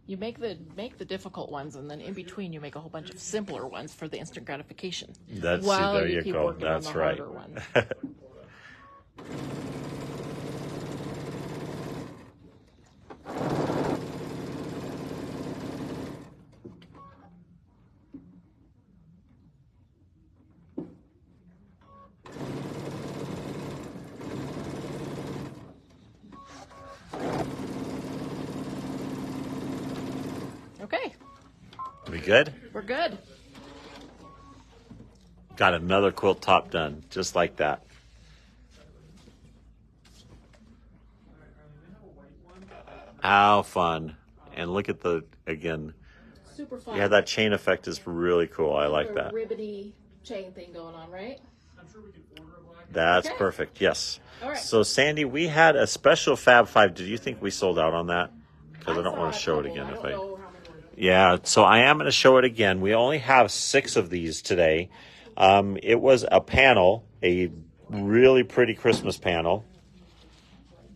You make the difficult ones, and then in between you make a whole bunch of simpler ones for the instant gratification. That's while there you you keep go. working That's on the right. harder ones. Okay, We good? we're good. Got another quilt top done, just like that. How fun. And look at the, again, Super fun. yeah, that chain effect is really cool. I like that. Ribbony chain thing going on, right? I'm sure we can order a black. That's Okay. perfect, yes. All right. So Sandy, we had a special Fab 5. Did you think we sold out on that? Because I don't want to show it again. If I Yeah, so I am going to show it again. We only have 6 of these today. It was a panel, a really pretty Christmas panel,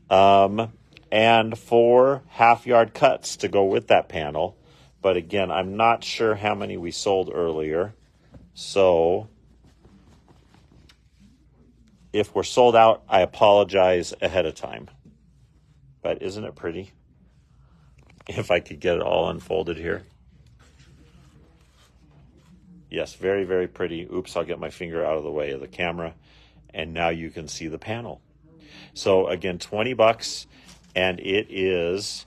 and 4 half-yard cuts to go with that panel. But again, I'm not sure how many we sold earlier. So if we're sold out, I apologize ahead of time. But isn't it pretty? If I could get it all unfolded here. Yes, very, very pretty. Oops, I'll get my finger out of the way of the camera. and now you can see the panel. So again, $20, and it is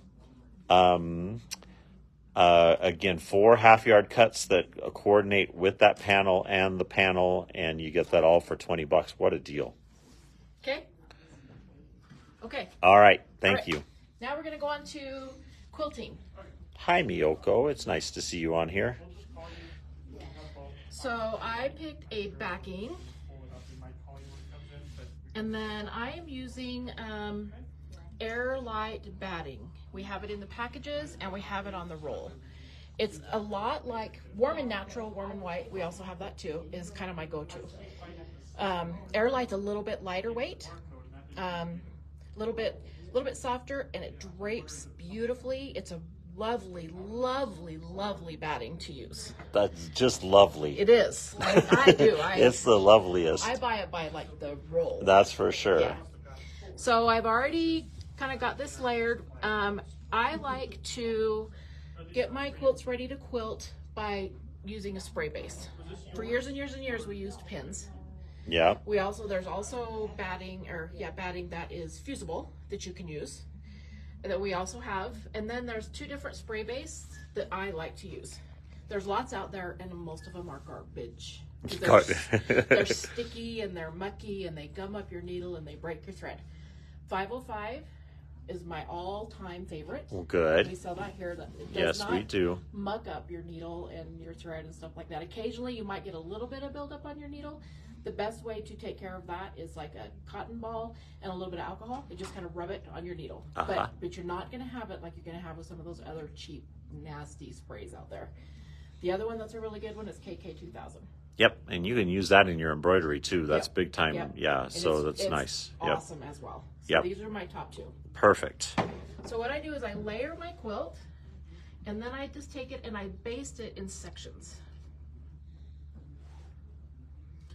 again 4 half-yard cuts that coordinate with that panel and the panel, and you get that all for $20. What a deal! Okay. Okay. All right, All thank right. you. Now we're going to go on to quilting. Hi, Miyoko. It's nice to see you on here. So I picked a backing, and then I am using Air Light batting. We have it in the packages and we have it on the roll. It's a lot like Warm and Natural, Warm and White. We also have that too, is kind of my go-to. Air Light's a little bit lighter weight, a little bit softer, and it drapes beautifully. It's a lovely, lovely, lovely batting to use. That's just lovely. It is. I do. It's the loveliest. I buy it by like the roll. That's for sure. Yeah. So I've already kind of got this layered. I like to get my quilts ready to quilt by using a spray base. For years and years and years, we used pins. Yeah. There's also batting that is fusible that you can use, that we also have. And then there's 2 different spray bases that I like to use. There's lots out there, and most of them are garbage. They're sticky and they're mucky, and they gum up your needle and they break your thread. 505 is my all-time favorite. Good. We sell that here. That it does Yes, not we do. muck up your needle and your thread and stuff like that. Occasionally, you might get a little bit of buildup on your needle. The best way to take care of that is like a cotton ball and a little bit of alcohol. You just kind of rub it on your needle. But you're not going to have it like you're going to have with some of those other cheap, nasty sprays out there. The other one that's a really good one is KK2000. Yep, and you can use that in your embroidery too. That's big time. Yep. Yeah, And so that's it's nice. Awesome as well. So Yep. these are my top 2. Perfect. So what I do is I layer my quilt, and then I just take it and I baste it in sections.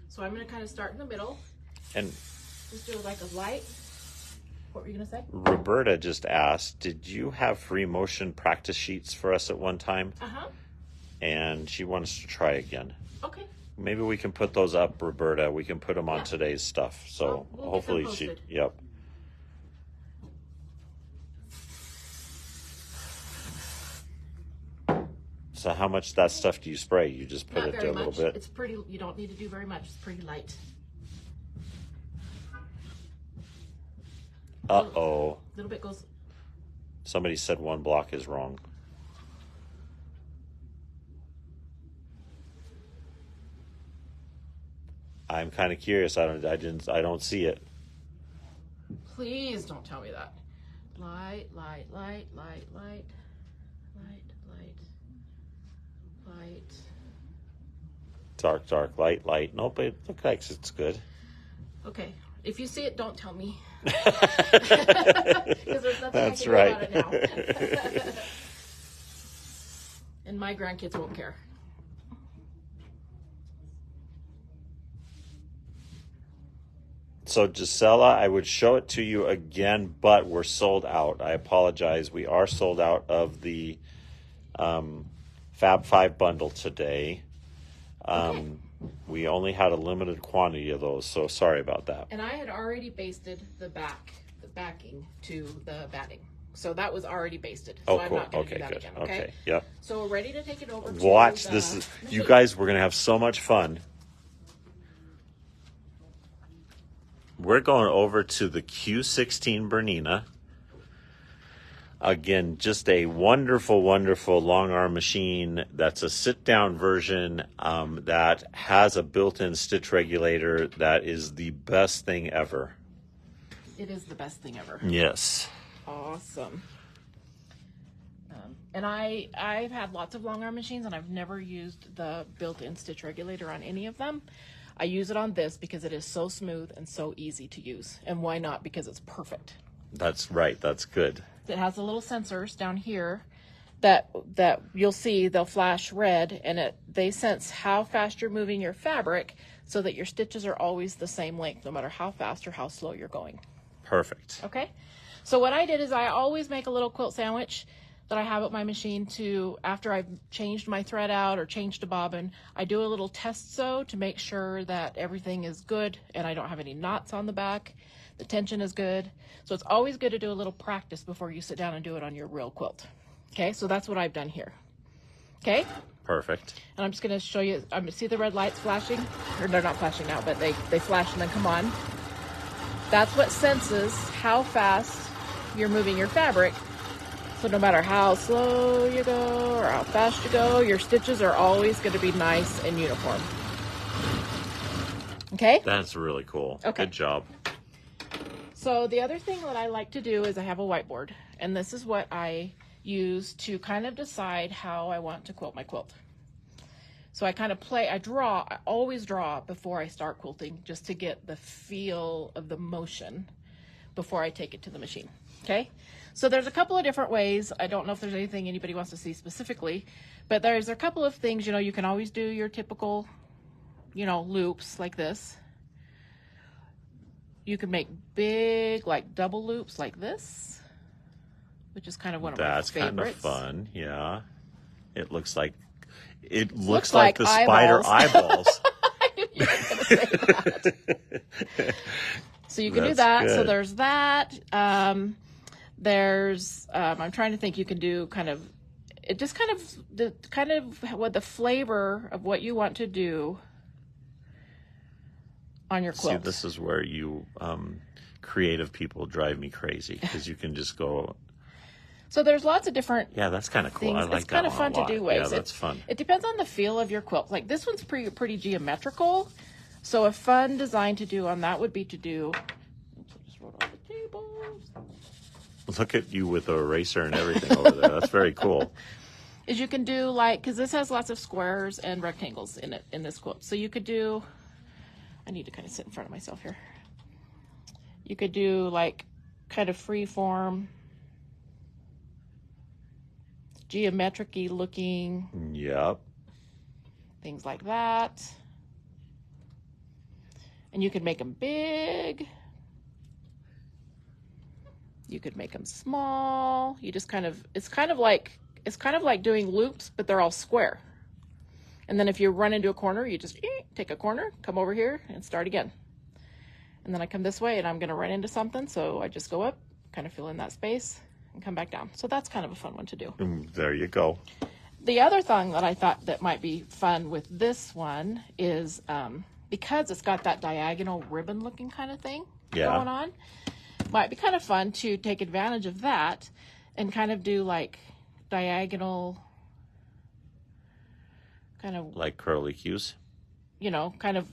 So I'm going to kind of start in the middle. And Just do like a light. What were you going to say? Roberta just asked, did you have free motion practice sheets for us at one time? Uh-huh. And she wants to try again. Okay. Maybe we can put those up, Roberta. We can put them on Yeah. today's stuff. So We'll get hopefully them she, posted. yep. So how much of that stuff do you spray? You just put Not it very a little much. bit? It's pretty, you don't need to do very much. It's pretty light. Uh-oh. A little bit goes, Somebody said 1 block is wrong. I'm kind of curious. I don't see it. please don't tell me that. Light, light, light, light, light, light, light, light. Dark, dark, light, light. Nope, it looks like it's good. Okay, if you see it, don't tell me. Because there's nothing That's I can right. do about it now. And my grandkids won't care. So Gisela, I would show it to you again, but we're sold out. I apologize. We are sold out of the Fab 5 bundle today. Okay. We only had a limited quantity of those, so sorry about that. And I had already basted the backing to the batting. So that was already basted. So Oh, I'm cool. not going to Okay, do that good. again, Okay, yep. So we're ready to take it over to Watch the this. You machine. guys, we're going to have so much fun. We're going over to the Q16 Bernina. Again, just a wonderful, wonderful long arm machine. That's a sit-down version that has a built-in stitch regulator. That is the best thing ever. It is the best thing ever. Yes. Awesome. And I've had lots of long arm machines, and I've never used the built-in stitch regulator on any of them. I use it on this because it is so smooth and so easy to use. And why not? Because it's perfect. That's right. That's good. It has the little sensors down here that you'll see. They'll flash red, and they sense how fast you're moving your fabric so that your stitches are always the same length, no matter how fast or how slow you're going. Perfect. Okay? So what I did is I always make a little quilt sandwich. that I have at my machine to, after I've changed my thread out or changed a bobbin, I do a little test sew to make sure that everything is good and I don't have any knots on the back. The tension is good. So it's always good to do a little practice before you sit down and do it on your real quilt. Okay, so that's what I've done here. Okay? Perfect. And I'm just gonna show you, see the red lights flashing? Or they're not flashing now, but they flash and then come on. That's what senses how fast you're moving your fabric. So no matter how slow you go or how fast you go, your stitches are always going to be nice and uniform. Okay? That's really cool. Okay. Good job. So the other thing that I like to do is I have a whiteboard, and this is what I use to kind of decide how I want to quilt my quilt. So I kind of I always draw before I start quilting just to get the feel of the motion before I take it to the machine. Okay? So there's a couple of different ways. I don't know if there's anything anybody wants to see specifically, but there's a couple of things, you can always do your typical, loops like this. You can make big, like double loops like this, which is kind of one of my favorites. That's kind of fun, yeah. It looks like the spider eyeballs. I knew you were going to say that. So you can do that. Good. So there's that. There's I'm trying to think. You can do what the flavor of what you want to do on your quilt. See, this is where you creative people drive me crazy, because you can just go. So there's lots of different. Yeah, that's kind of cool. Things. I like it's kind that of fun one a lot. to do ways. Yeah, that's fun. It depends on the feel of your quilt. Like this one's pretty geometrical. So a fun design to do on that would be to do. Just wrote all the tables. Look at you with the eraser and everything over there. That's very cool. Is you can do because this has lots of squares and rectangles in it, in this quilt. So you could do, I need to kind of sit in front of myself here. You could do kind of free form, geometric-y looking. Yep. Things like that. And you could make them big. You could make them small. You just it's kind of like doing loops, but they're all square. And then if you run into a corner, you just take a corner, come over here and start again. And then I come this way and I'm going to run into something. So I just go up, kind of fill in that space and come back down. So that's kind of a fun one to do. There you go. The other thing that I thought that might be fun with this one is because it's got that diagonal ribbon looking kind of thing going on. Might be kind of fun to take advantage of that and kind of do diagonal kind of like curly cues. Kind of,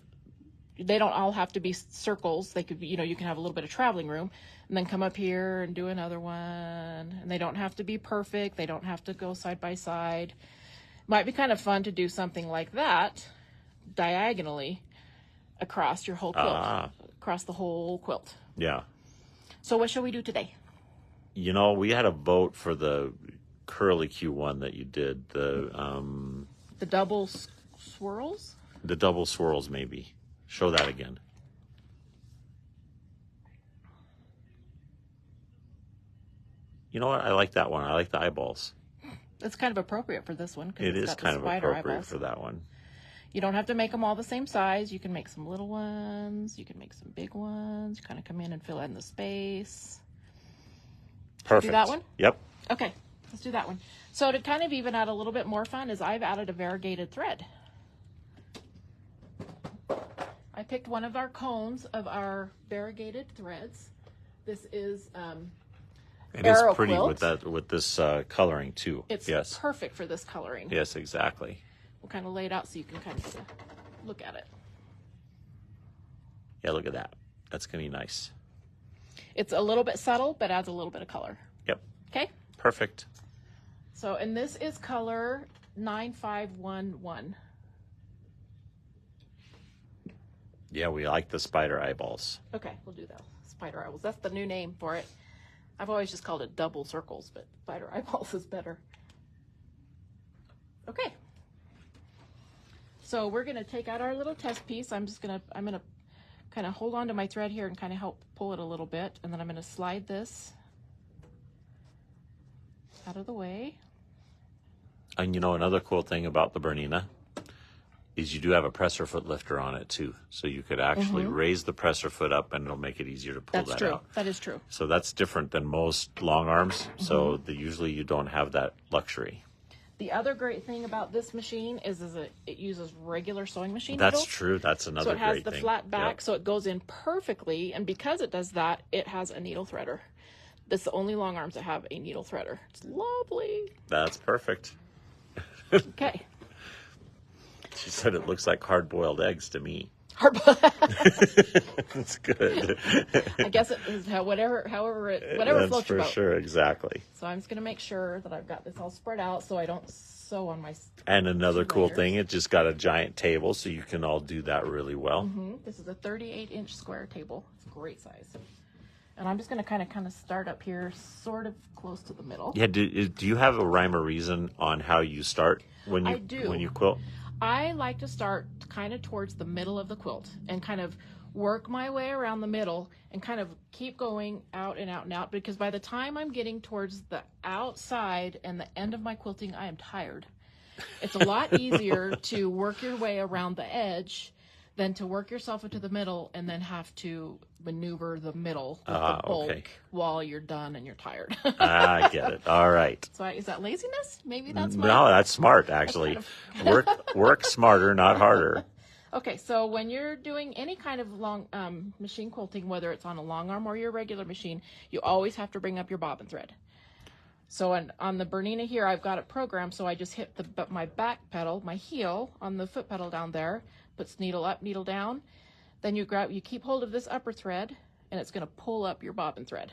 they don't all have to be circles. They could be, you can have a little bit of traveling room and then come up here and do another one. And they don't have to be perfect. They don't have to go side by side. Might be kind of fun to do something like that diagonally across your whole quilt, across the whole quilt. Yeah. So what shall we do today? We had a vote for the curly Q one that you did. The double swirls? The double swirls, maybe. Show that again. You know what? I like that one. I like the eyeballs. It's kind of appropriate for this one. It is kind of appropriate for that one. You don't have to make them all the same size. You can make some little ones. You can make some big ones. You kind of come in and fill in the space. Perfect. Do that one? Yep. Okay, let's do that one. So to kind of even add a little bit more fun is I've added a variegated thread. I picked one of our cones of our variegated threads. This is it is Arrow pretty quilt. with this coloring too. It's perfect for this coloring. Yes, exactly. We'll kind of lay it out so you can kind of look at it. Yeah, look at that. That's going to be nice. It's a little bit subtle, but adds a little bit of color. Yep. Okay? Perfect. So, and this is color 9511. Yeah, we like the spider eyeballs. Okay, we'll do that. Spider eyeballs. That's the new name for it. I've always just called it double circles, but spider eyeballs is better. Okay. So we're going to take out our little test piece. I'm going to kind of hold on to my thread here and kind of help pull it a little bit. And then I'm going to slide this out of the way. And you know, another cool thing about the Bernina is you do have a presser foot lifter on it too. So you could actually raise the presser foot up and it'll make it easier to pull That's that true. out. That is true. So that's different than most long arms. So usually you don't have that luxury. The other great thing about this machine is it uses regular sewing machine That's needles. true. That's another So it has great the thing. flat back, Yep. so it goes in perfectly. And because it does that, it has a needle threader. That's the only long arms that have a needle threader. It's lovely. That's perfect. Okay. She said it looks like hard-boiled eggs to me. That's good. I guess it is whatever That's floats your for boat. sure. Exactly. So I'm just going to make sure that I've got this all spread out so I don't sew on my. And another cool layers. thing, it just got a giant table, so you can all do that really well. This is a 38-inch square table. It's a great size. And I'm just going to kind of start up here, sort of close to the middle. Yeah. Do you have a rhyme or reason on how you start when you I do. when you quilt? I like to start kind of towards the middle of the quilt and kind of work my way around the middle and kind of keep going out and out and out, because by the time I'm getting towards the outside and the end of my quilting, I am tired. It's a lot easier to work your way around the edge than to work yourself into the middle and then have to maneuver the middle with the bulk okay. while you're done and you're tired. I get it. All right. So is that laziness? Maybe that's No, that's smart, actually. Work smarter, not harder. Okay, so when you're doing any kind of long machine quilting, whether it's on a long arm or your regular machine, you always have to bring up your bobbin thread. So on the Bernina here, I've got it programmed, so I just hit my back pedal, my heel on the foot pedal down there, puts needle up, needle down. Then you keep hold of this upper thread, and it's going to pull up your bobbin thread.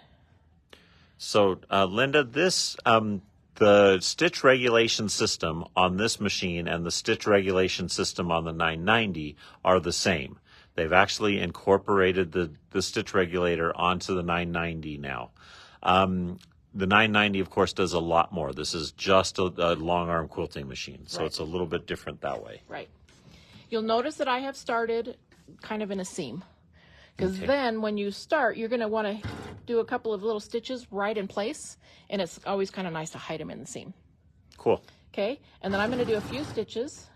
So, Linda, the stitch regulation system on this machine and the stitch regulation system on the 990 are the same. They've actually incorporated the stitch regulator onto the 990 now. The 990, of course, does a lot more. This is just a long arm quilting machine, so it's a little bit different that way. Right. You'll notice that I have started kind of in a seam, because then when you start, you're going to want to do a couple of little stitches right in place, and it's always kind of nice to hide them in the seam. Cool. Okay, and then I'm going to do a few stitches,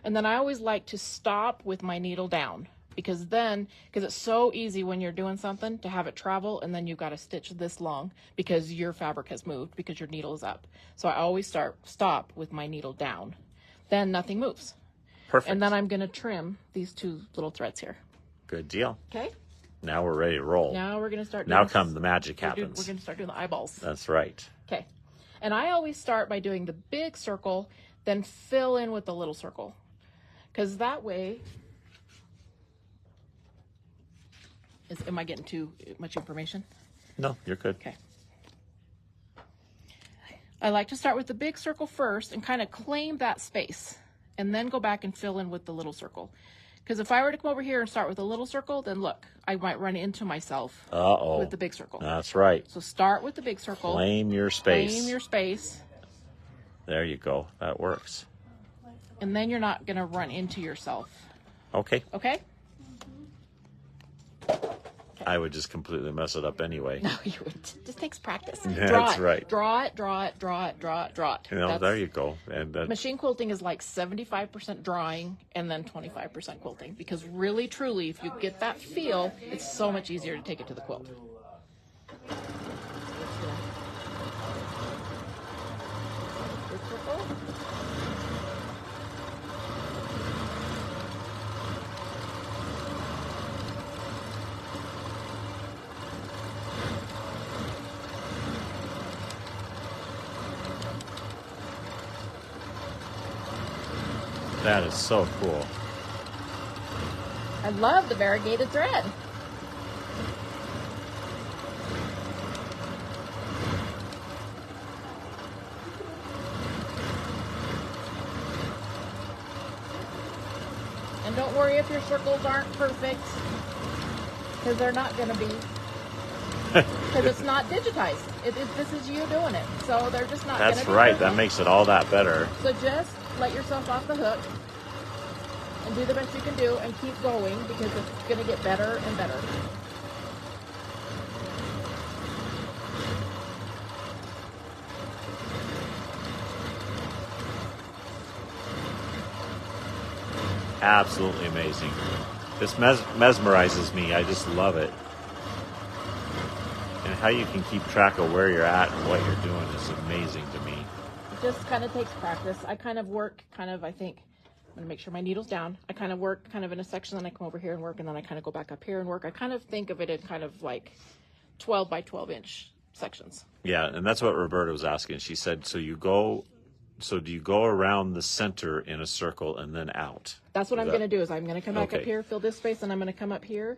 and then I always like to stop with my needle down, because it's so easy when you're doing something to have it travel, and then you've got to stitch this long because your fabric has moved, because your needle is up. So I always stop with my needle down. Then nothing moves. Perfect. And then I'm going to trim these two little threads here. Good deal. Okay? Now we're ready to roll. Now we're going to start Now doing the magic we're happens. going to start doing the eyeballs. That's right. Okay. And I always start by doing the big circle, then fill in with the little circle. Because that way, am I getting too much information? No, you're good. Okay. I like to start with the big circle first and kind of claim that space, and then go back and fill in with the little circle. Because if I were to come over here and start with a little circle, then look, I might run into myself with the big circle. That's right. So start with the big circle. Claim your space. Claim your space. There you go. That works. And then you're not going to run into yourself. Okay. Okay? I would just completely mess it up anyway. No, you would. Just takes practice. That's right. Draw it, draw it, draw it, draw it, draw it. There you go. And Machine quilting is like 75% drawing and then 25% quilting. Because really, truly, if you get that feel, it's so much easier to take it to the quilt. Big circle. that is so cool. I love the variegated thread. And don't worry if your circles aren't perfect, because they're not going to be. Because it's not digitized. This is you doing it. So they're just not going to be. That's right. perfect. That makes it all that better. So just let yourself off the hook and do the best you can do and keep going, because it's going to get better and better. Absolutely amazing. This mesmerizes me. I just love it. And how you can keep track of where you're at and what you're doing is amazing to me. It just kind of takes practice. I kind of work I think, I'm going to make sure my needle's down. I kind of work kind of in a section, then I come over here and work, and then I kind of go back up here and work. I kind of think of it in kind of like 12 by 12 inch sections. Yeah, and that's what Roberta was asking. She said, do you go around the center in a circle and then out? That's what I'm going to do, is I'm going to come back up Okay. here, fill this space, and I'm going to come up here,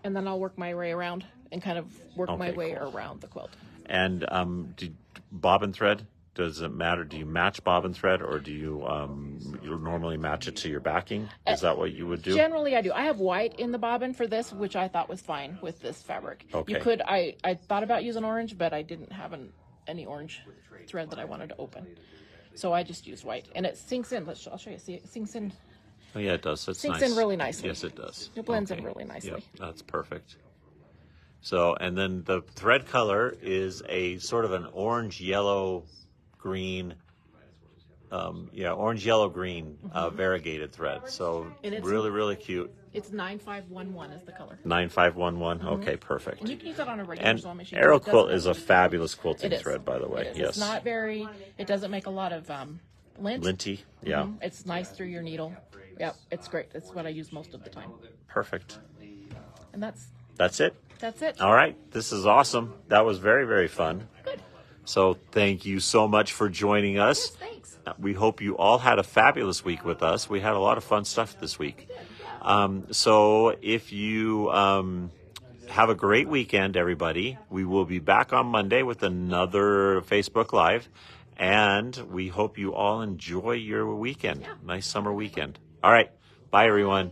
and then I'll work my way around and kind of work my Okay, way cool. around the quilt. And bobbin thread, does it matter? Do you match bobbin thread, or do you normally match it to your backing? Is that what you would do? Generally, I do. I have white in the bobbin for this, which I thought was fine with this fabric. Okay. You could, I thought about using orange, but I didn't have any orange thread that I wanted to open. So I just used white, and it sinks in. I'll show you. See, it sinks in. Oh yeah, it does. It's Sinks nice. in really nicely. Yes, it does. It blends in really nicely. Yep, that's perfect. So, and then the thread color is a sort of an orange, yellow, green. Orange, yellow, green variegated thread. So And it's- really, really cute. It's 9511 is the color. 9511. Okay, perfect. And you can use that on a regular And sewing machine. Arrow It doesn't- Quilt is a fabulous quilting It is. thread, by the way. It is. Yes. It's not very, it doesn't make a lot of lint. Linty. Yeah. It's nice through your needle. Yep, it's great. That's what I use most of the time. Perfect. And that's That's it. it. All right. This is awesome. That was very, very fun. Good. So thank you so much for joining us. Thanks. We hope you all had a fabulous week with us. We had a lot of fun stuff this week. So if you have a great weekend, everybody. We will be back on Monday with another Facebook Live. And we hope you all enjoy your weekend. Nice summer weekend. All right. Bye, everyone.